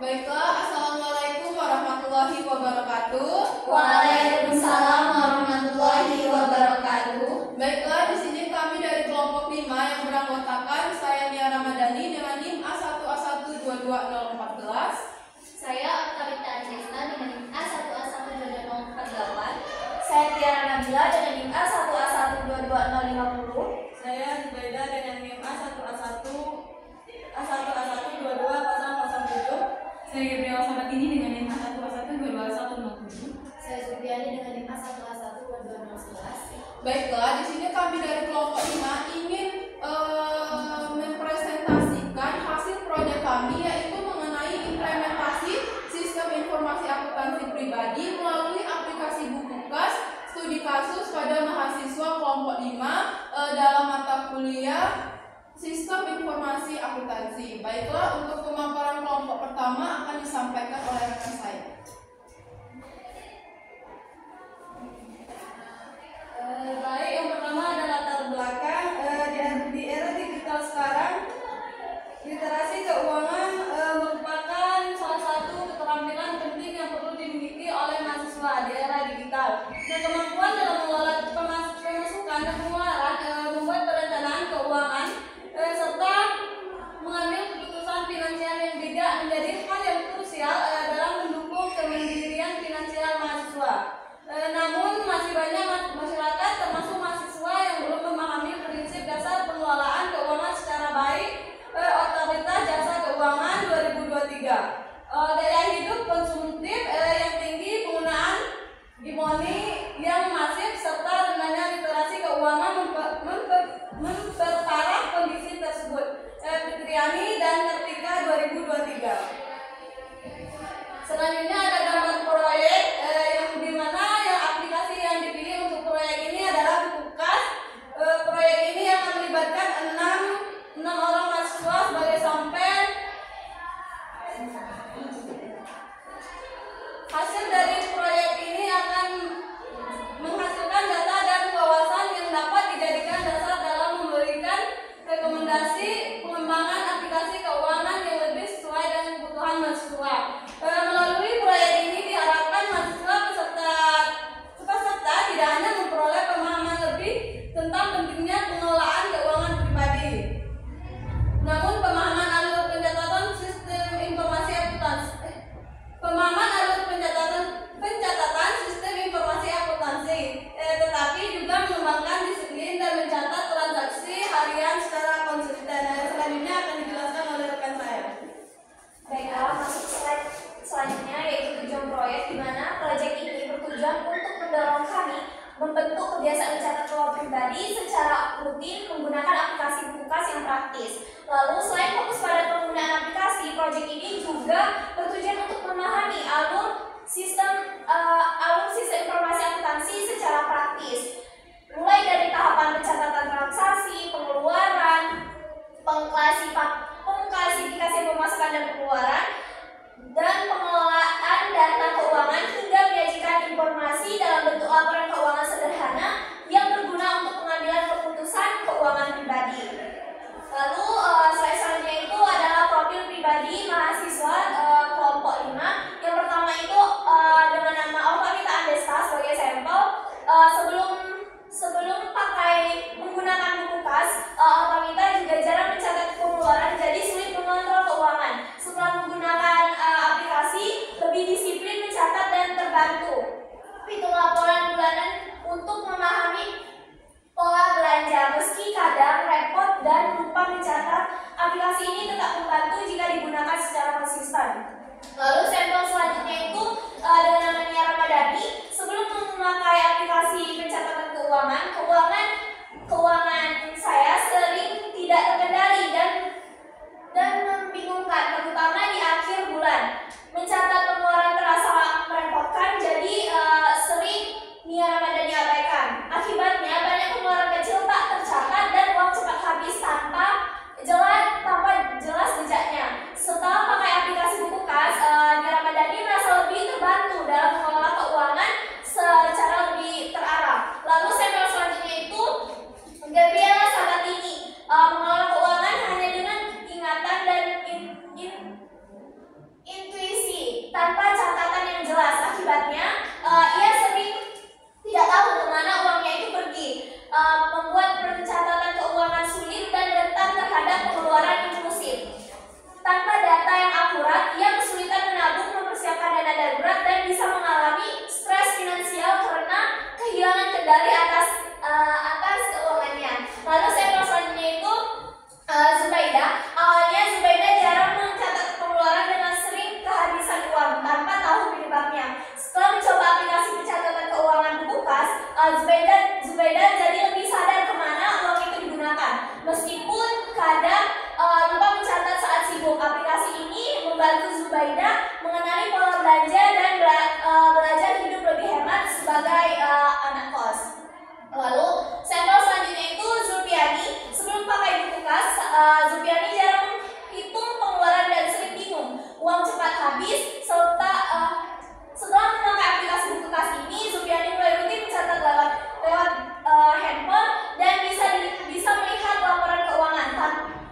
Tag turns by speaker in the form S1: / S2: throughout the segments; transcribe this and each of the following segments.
S1: Baiklah, Assalamualaikum warahmatullahi wabarakatuh.
S2: Waalaikumsalam warahmatullahi wabarakatuh.
S1: Baiklah, di sini kami dari kelompok 5 yang beranggotakan saya Nia Ramadhani dengan NIM A1A122014.
S2: Saya Aktarita Anjesta dengan NIM A1A12048. Saya Tiara Nabila dengan NIM A1A12250.
S3: Saya Zubaida dengan NIM A1A1220007.
S4: Saya Gabriela Sabatini dengan NIM A1A1222107.
S2: Saya Supiani dengan NIM A1A12211.
S1: Baiklah, di sini kami dari kelompok 5 ingin mempresentasikan hasil proyek kami, yaitu mengenai implementasi sistem informasi akuntansi pribadi melalui aplikasi Bukukas studi kasus pada mahasiswa kelompok 5 dalam mata kuliah sistem informasi akuntansi. Baiklah, untuk pemaparan kelompok pertama akan disampaikan oleh rekan saya.
S3: Baik, yang pertama ada latar belakang di era digital sekarang. Literasi keuangan merupakan salah satu keterampilan penting yang perlu dimiliki oleh mahasiswa di era digital. Dan kemampuan dalam mengelola pemasukan dan pengeluaran, membuat perencanaan keuangan, serta mengambil keputusan finansial yang bijak menjadi hal yang krusial dalam mendukung kemandirian finansial mahasiswa. Namun masih banyak masyarakat termasuk mahasiswa yang belum memahami prinsip dasar pengelolaan keuangan secara baik. Otoritas Jasa Keuangan 2023. Daya hidup konsumtif yang tinggi, penggunaan e-money yang masif, serta rendahnya literasi keuangan memperparah kondisi tersebut. Fitriani dan Kartika 2023. Selanjutnya ada gambar proyek yang dimana yang aplikasi yang dipilih untuk proyek ini adalah Bukukas. Proyek ini akan melibatkan 6 orang mahasiswa sebagai sampel. Hasil dari proyek ini akan menghasilkan data dan wawasan yang dapat dijadikan dasar dalam memberikan rekomendasi pengembangan aplikasi keuangan yang lebih sesuai dengan kebutuhan mahasiswa. Melalui proyek ini diharapkan mahasiswa peserta tidak hanya memperoleh pemahaman lebih tentang pentingnya pengelolaan keuangan pribadi, namun pemahaman alur pencatatan sistem informasi akuntansi, tetapi juga mengembangkan disiplin dan mencatat transaksi harian secara konsisten. Selanjutnya akan dijelaskan oleh rekan saya.
S2: Baiklah, masuk slide selanjutnya yaitu tujuan proyek, di mana proyek ini bertujuan untuk mendorong kami membentuk kebiasaan mencatat keuangan pribadi secara rutin menggunakan aplikasi Bukukas yang praktis. Lalu selain fokus pada penggunaan aplikasi, proyek ini juga bertujuan untuk memahami alur sistem informasi akuntansi secara praktis, mulai dari tahapan pencatatan transaksi, pengeluaran, pengklasifikasi pemasukan dan pengeluaran, dan pengelolaan data keuangan, hingga menyajikan informasi dalam bentuk laporan keuangan sederhana yang berguna untuk pengambilan keputusan keuangan pribadi. Lalu slide selanjutnya itu adalah profil pribadi mahasiswa kelompok 5. Yang pertama itu dengan nama Alvanita Andesta sebagai sampel. Sebelum menggunakan Bukukas, Alvanita juga jarang mencatat pengeluaran, jadi sulit mengontrol keuangan. Setelah menggunakan aplikasi, lebih disiplin mencatat dan terbantu hitung laporan bulanan untuk memahami pola belanja. Meski kadang repot dan lupa mencatat, aplikasi ini tetap membantu jika digunakan secara konsisten. Lalu sampel selanjutnya itu dengan nama Nia Ramadhani. Sebelum memakai aplikasi pencatatan keuangan saya sering tidak terkendali dan membingungkan, terutama di akhir bulan. Mencatat pengeluaran terasa merepotkan, jadi sering Nia Ramadhani abaikan. Akibatnya banyak pengeluaran kecil tak tercatat dan uang cepat habis tanpa jelas jejaknya. Setelah pakai aplikasi Bukukas, Nia Ramadhani merasa lebih terbantu Zubaida mengenali pola belanja dan belajar hidup lebih hemat sebagai anak kos. Lalu sampel selanjutnya itu Zulfiani. Sebelum pakai buku kas, Zulfiani jarang hitung pengeluaran dan sering bingung. Uang cepat habis serta setelah memakai aplikasi buku kas ini, Zulfiani mulai rutin mencatat lewat handphone dan bisa melihat laporan keuangan.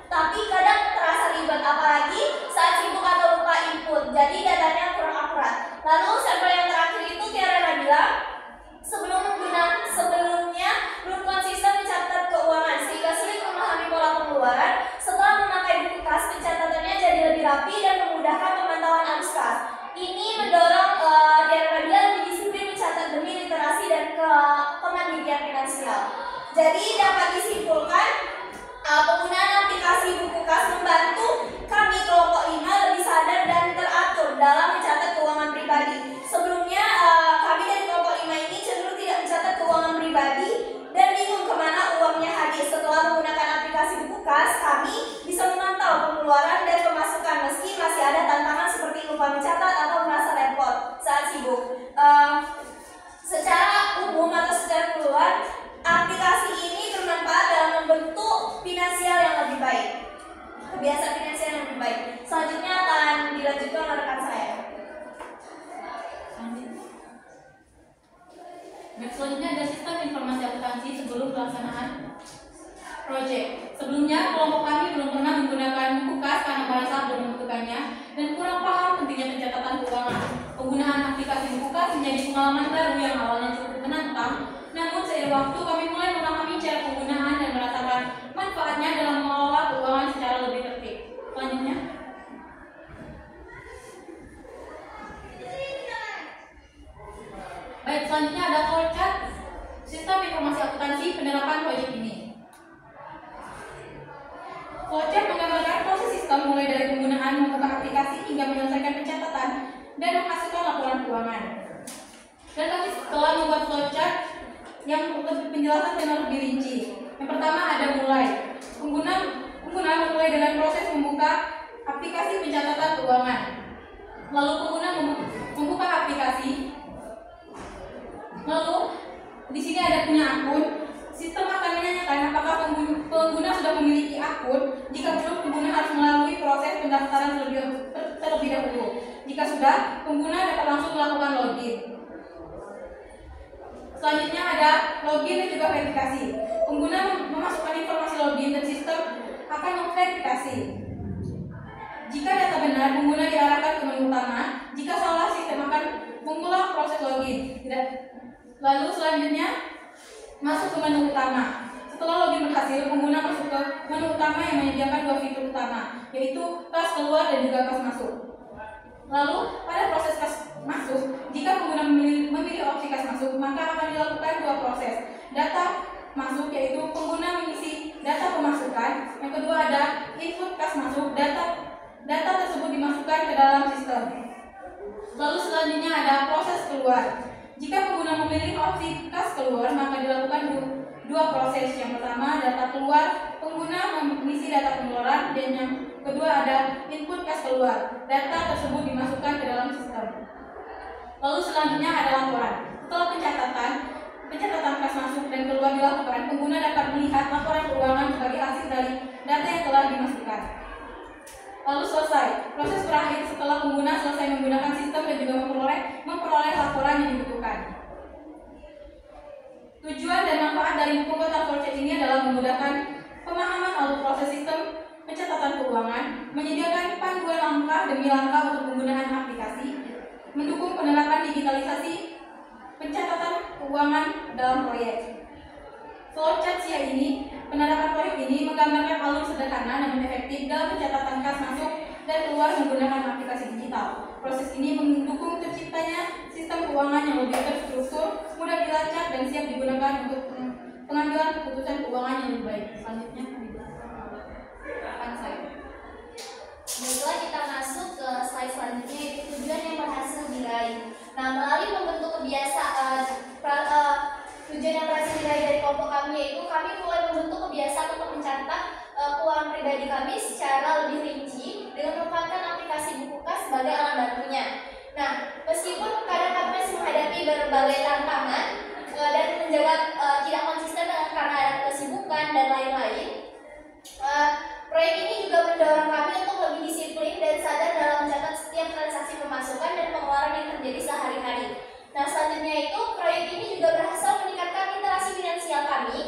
S2: Tapi kadang terasa ribet, apalagi saat sibuk atau lupa input, jadi datanya kurang akurat. Lalu sampel yang terakhir itu Tiara Nabila. Sebelumnya belum konsisten mencatat keuangan sehingga sulit memahami pola pengeluaran. Setelah memakai buku kas, pencatatannya jadi lebih rapi dan memudahkan pemantauan arus kas. Ini mendorong Tiara Nabila lebih disiplin mencatat demi literasi dan kemandirian finansial. Jadi dapat disimpulkan, penggunaan aplikasi buku kas membantu kami kelompok 5 lebih sadar dan teratur dalam mencatat keuangan pribadi. Sebelumnya kami dari kelompok 5 ini cenderung tidak mencatat keuangan pribadi dan bingung kemana uangnya habis. Setelah menggunakan aplikasi buku kas, kami bisa memantau pengeluaran dan pemasukan meski masih ada tantangan seperti lupa mencatat atau merasa repot saat sibuk. Secara umum atau secara keseluruhan, aplikasi ini bermanfaat dalam membentuk finansial yang lebih baik, kebiasaan finansial yang lebih baik. Selanjutnya akan dilanjutkan oleh rekan saya.
S4: Selanjutnya ada sistem informasi akuntansi sebelum pelaksanaan proyek. Sebelumnya kelompok kami belum pernah menggunakan buku kas karena pada saat belum membutuhkannya dan kurang paham pentingnya pencatatan keuangan. Penggunaan aplikasi buku kas menjadi pengalaman baru yang awalnya cukup menantang. Namun seiring waktu kami mulai memahami cara penggunaan dan merasakan manfaatnya dalam mengelola keuangan secara lebih tertib. Selanjutnya, baik, selanjutnya ada flowchart sistem informasi akuntansi penerapan proyek ini. Flowchart menggambarkan proses sistem mulai dari penggunaan membuka aplikasi hingga menyelesaikan pencatatan dan menghasilkan laporan keuangan. Dan kami telah membuat flowchart yang lebih penjelasan dan lebih rinci. Yang pertama ada mulai. Pengguna memulai dengan proses membuka aplikasi pencatatan keuangan. Lalu pengguna membuka aplikasi. Lalu di sini ada punya akun. Sistem akan menanyakan apakah pengguna sudah memiliki akun. Jika belum, pengguna harus melalui proses pendaftaran terlebih dahulu. Jika sudah, pengguna dapat langsung melakukan login. Selanjutnya ada login dan juga verifikasi. Pengguna memasukkan informasi login dan sistem akan memverifikasi. Jika data benar, pengguna diarahkan ke menu utama. Jika salah, sistem akan mengulang proses login. Lalu selanjutnya masuk ke menu utama. Setelah login berhasil, pengguna masuk ke menu utama yang menyediakan dua fitur utama, yaitu kas keluar dan juga kas masuk. Lalu pada proses kas masuk, jika pengguna memilih opsi kas masuk, maka akan dilakukan dua proses. Data masuk, yaitu pengguna mengisi data pemasukan. Yang kedua ada input kas masuk, data tersebut dimasukkan ke dalam sistem. Lalu selanjutnya ada proses keluar. Jika pengguna memilih opsi kas keluar, maka dilakukan dua proses. Yang pertama, data keluar, pengguna mengisi data pengeluaran, dan yang kedua ada input kas keluar. Data tersebut dimasukkan ke dalam sistem. Lalu selanjutnya ada laporan. Setelah pencatatan kas masuk dan keluar dilakukan, pengguna dapat melihat laporan keuangan sebagai hasil dari data yang telah dimasukkan. Lalu selesai. Proses berakhir setelah pengguna selesai menggunakan sistem dan juga memperoleh laporan yang dibutuhkan. Tujuan dan manfaat dari pembuatan flowchart ini adalah memudahkan pemahaman alur proses sistem pencatatan keuangan, menyediakan panduan langkah demi langkah untuk penggunaan aplikasi, mendukung penerapan digitalisasi pencatatan keuangan dalam proyek. Flowchart SIA ini, penerapan proyek ini menggambarkan alur sederhana namun efektif dalam pencatatan kas masuk dan keluar menggunakan aplikasi digital. Proses ini mendukung terciptanya sistem keuangan yang lebih terstruktur, mudah dilacak dan siap digunakan untuk pengambilan keputusan keuangan yang lebih baik. Selanjutnya akan saya.
S2: Baiklah, kita masuk ke slide selanjutnya, yaitu tujuan yang berhasil diraih. Nah, melalui membentuk kebiasaan tujuan yang berhasil diraih dari kelompok kami, yaitu kami mulai membentuk kebiasaan untuk mencatat keuangan pribadi kami secara lebih rinci dengan memanfaatkan aplikasi buku kas sebagai alat bantunya. Nah, meskipun kadang kami masih menghadapi berbagai tantangan dan menjaga tidak konsisten karena ada kesibukan dan lain-lain, proyek ini juga mendorong kami untuk lebih disiplin dan sadar dalam mencatat setiap transaksi pemasukan dan pengeluaran yang terjadi sehari-hari. Nah, selanjutnya itu proyek ini juga berhasil meningkatkan literasi finansial kami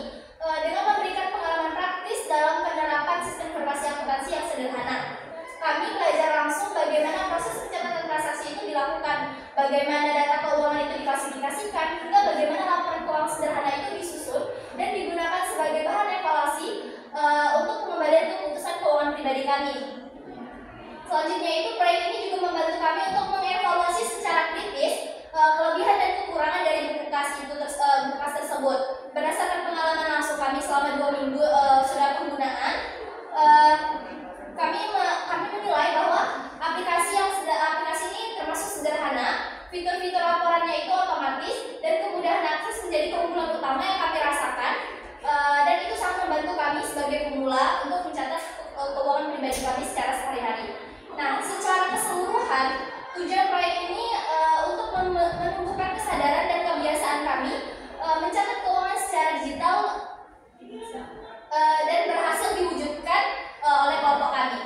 S2: dengan memberikan pengalaman praktis dalam penerapan sistem informasi akuntansi yang sederhana. Kami belajar langsung bagaimana proses pencatatan transaksi itu dilakukan, bagaimana data keuangan itu diklasifikasikan, hingga bagaimana laporan keuangan sederhana itu disusun dan digunakan sebagai bahan evaluasi untuk pengembalian keputusan keuangan pribadi kami. Selanjutnya itu proyek ini juga membantu kami untuk mengevaluasi secara kritis kelebihan dan kekurangan dari buku kas tersebut. Berdasarkan pengalaman langsung kami selama 2 minggu sudah penggunaan, kami menilai bahwa aplikasi ini termasuk sederhana, fitur-fitur laporannya itu otomatis, dan kemudahan akses menjadi keunggulan utama yang kami rasakan, dan itu sangat membantu kami sebagai pemula untuk mencatat keuangan pribadi kami secara sehari-hari. Nah, secara keseluruhan tujuan proyek ini untuk menumbuhkan kesadaran dan kebiasaan kami mencatat keuangan secara digital dan berhasil diwujudkan oleh kelompok kami.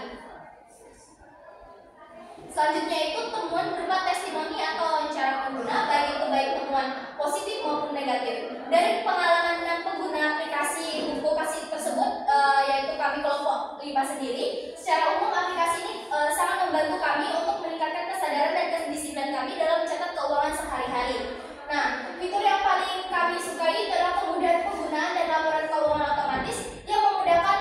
S2: Selanjutnya itu temuan berupa testimoni atau wawancara pengguna, baik temuan positif maupun negatif. Dari pengalaman 6 pengguna aplikasi buku kas tersebut, yaitu kami kelompok 5 sendiri, secara umum aplikasi ini sangat membantu kami untuk meningkatkan kesadaran dan kedisiplinan kami dalam mencatat keuangan sehari-hari. Nah, fitur yang paling kami sukai adalah kemudahan penggunaan dan laporan keuangan otomatis yang memudahkan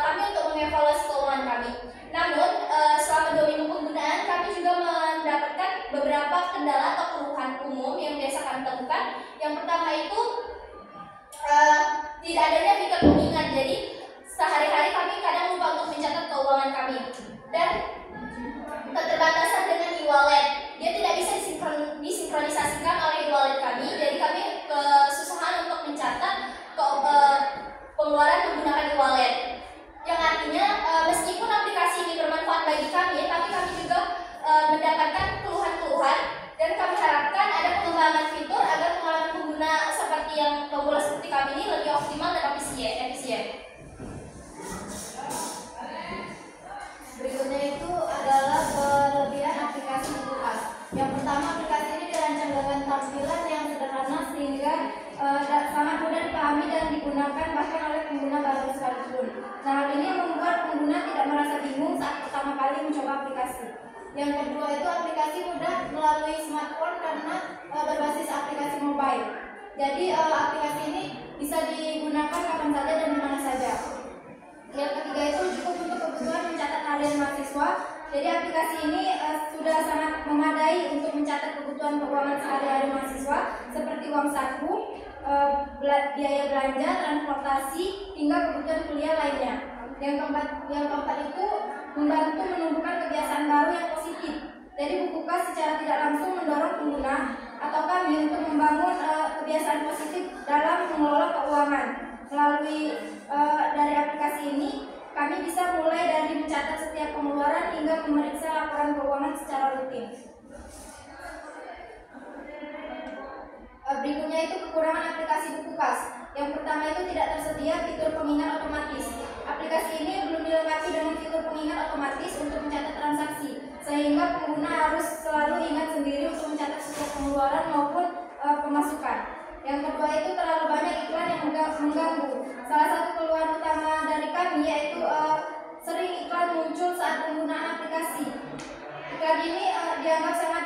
S2: kami untuk mengevaluasi keuangan kami. Namun, selama 2 minggu penggunaan, kami juga mendapatkan beberapa kendala atau keluhan umum yang biasa kami temukan. Yang pertama itu tidak adanya fitur pengingat, jadi sehari-hari kami kadang lupa untuk mencatat keuangan kami. Dan keterbatasan dengan e-wallet, dia tidak bisa disinkronisasikan oleh e-wallet kami, jadi kami kesusahan untuk mencatat pengeluaran menggunakan e-wallet. Yang artinya meskipun aplikasi ini bermanfaat bagi kami, tapi kami juga mendapatkan keluhan-keluhan, dan kami harapkan ada pengembangan fitur agar pengalaman pengguna seperti yang pemula seperti kami ini lebih optimal dan efisien.
S3: Berikutnya itu adalah kelebihan aplikasi buku kas. Yang pertama, aplikasi ini dirancang dengan tampilan yang sederhana sehingga sangat mudah dipahami dan digunakan bahkan oleh pengguna baru sekalipun. Nah, hal ini membuat pengguna tidak merasa bingung saat pertama kali mencoba aplikasi. Yang kedua itu aplikasi mudah melalui smartphone karena berbasis aplikasi mobile. Jadi aplikasi ini bisa digunakan kapan saja dan di mana saja. Yang ketiga itu cukup untuk kebutuhan mencatat harian mahasiswa. Jadi aplikasi ini sudah sangat memadai untuk mencatat kebutuhan keuangan sehari-hari mahasiswa seperti uang saku, biaya belanja, transportasi, hingga kebutuhan kuliah lainnya. Yang keempat itu membantu menumbuhkan kebiasaan baru yang positif. Jadi buku kas secara tidak langsung mendorong pengguna atau kami untuk membangun kebiasaan positif dalam mengelola keuangan. Melalui dari aplikasi ini, kami bisa mulai dari mencatat setiap pengeluaran hingga memeriksa laporan keuangan secara rutin. Berikutnya itu kekurangan aplikasi buku kas. Yang pertama itu tidak tersedia fitur pengingat otomatis. Aplikasi ini belum dilengkapi dengan fitur pengingat otomatis untuk mencatat transaksi, sehingga pengguna harus selalu ingat sendiri untuk mencatat setiap pengeluaran maupun pemasukan. Yang kedua itu terlalu banyak iklan yang mengganggu. Salah satu keluhan utama dari kami yaitu sering iklan muncul saat penggunaan aplikasi. Iklan ini dianggap sangat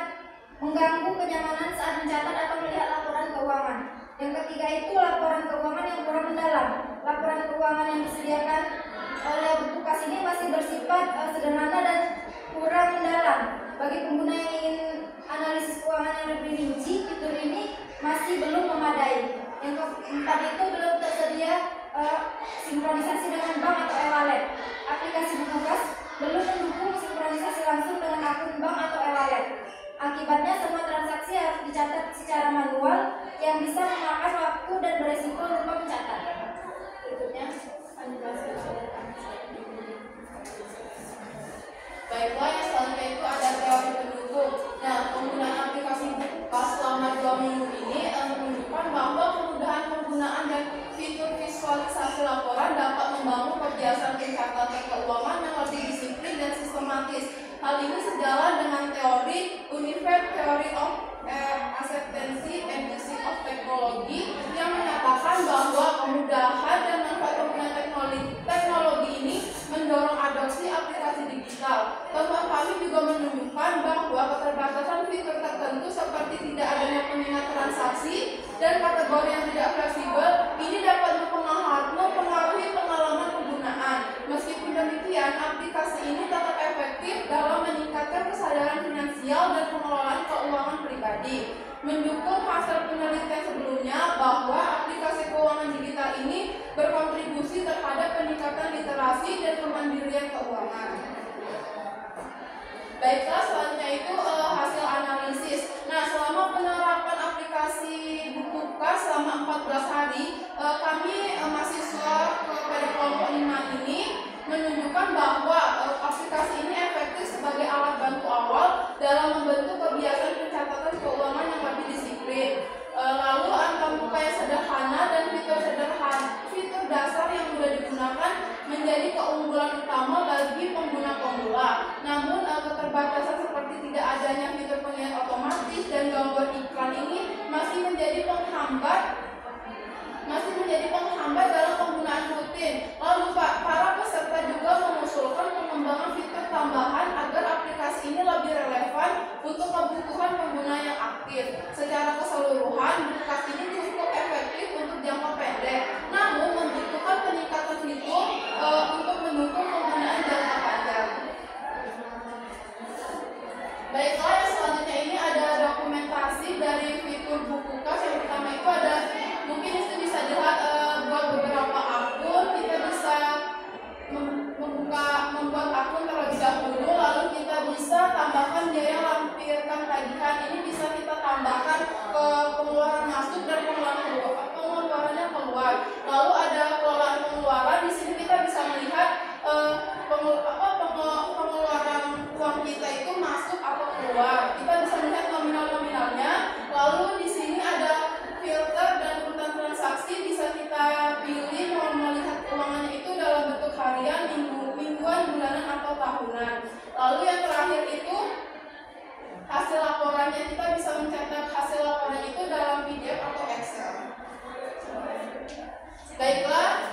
S3: mengganggu kenyamanan saat mencatat atau melihat laporan keuangan. Yang ketiga itu laporan keuangan yang kurang mendalam. Laporan keuangan yang disediakan oleh buku kas ini masih bersifat sederhana dan kurang mendalam. Bagi pengguna yang ingin analisis keuangan yang lebih rinci, fitur ini masih belum memadai. Yang keempat itu belum tersedia sinkronisasi dengan bank atau e-wallet. Aplikasi buku kas belum mendukung sinkronisasi langsung dengan akun bank atau e-wallet. Akibatnya semua transaksi harus dicatat secara manual yang bisa memakan waktu dan beresiko lupa mencatat. Berikutnya,
S1: Baiklah, yang selanjutnya itu pada teori pendukung. Nah, penggunaan aplikasi Bukukas selama 2 minggu ini menunjukkan bahwa kemudahan penggunaan dan fitur visualisasi laporan dapat membangun kebiasaan pencatatan keuangan yang lebih disiplin dan sistematis. Hal ini sejalan dengan teori Unified Theory of Acceptance and Usage of Technology yang menyatakan bahwa kemudahan dan manfaat penggunaan teknologi ini mendorong adopsi aplikasi digital. Temuan kami juga menunjukkan bahwa keterbatasan fitur tertentu seperti tidak adanya pengingat transaksi dan kategori yang tidak fleksibel ini dapat mempengaruhi pengalaman penggunaan. Meskipun demikian, aplikasi ini tetap efektif dalam meningkatkan kesadaran finansial dan pengelolaan keuangan pribadi. Mendukung hasil penelitian sebelumnya bahwa aplikasi keuangan digital ini berkontribusi terhadap peningkatan literasi dan kemandirian keuangan. Baiklah, selanjutnya itu hasil analisis. Nah, selama penerapan aplikasi Bukukas selama 14 hari, kami mahasiswa pada kelompok 5 ini menunjukkan bahwa aplikasi ini efektif sebagai alat bantu awal dalam membentuk kebiasaan pencatatan keuangan yang lebih disiplin. Lalu angka muka yang sederhana dan fitur dasar yang mudah digunakan menjadi keunggulan utama bagi pengguna pemula. Namun keterbatasan seperti tidak adanya fitur pengingat otomatis dan gangguan iklan ini masih menjadi penghambat dalam penggunaan rutin. Lalu para peserta juga mengusulkan pengembangan fitur tambahan agar aplikasi ini lebih relevan untuk kebutuhan pengguna yang aktif. Secara keseluruhan, Bukukas ini cukup efektif untuk jangka pendek, namun membutuhkan peningkatan fitur untuk mendukung penggunaan jangka panjang. Baiklah, yang selanjutnya ini ada dokumentasi dari fitur Bukukas. Yang pertama itu ada, mungkin itu bisa dilihat buat beberapa akun. Kita bisa membuat akun terlebih dahulu, lalu kita bisa tambahkan biaya lampirkan tagihan. Ini bisa kita tambahkan ke pengeluaran masuk dan pengeluarannya keluar. Lalu ada pengelolaan pengeluaran. Di sini kita bisa melihat pengeluaran uang kita itu masuk atau keluar. Kita bisa melihat nominalnya. Lalu di sini ada filter dan urutan transaksi, bisa kita pilih mau melihat keuangannya itu dalam bentuk harian, mingguan, bulanan atau tahunan. Lalu yang terakhir itu hasil laporannya, kita bisa mencatat hasil laporan itu dalam PDF atau Excel. Baiklah,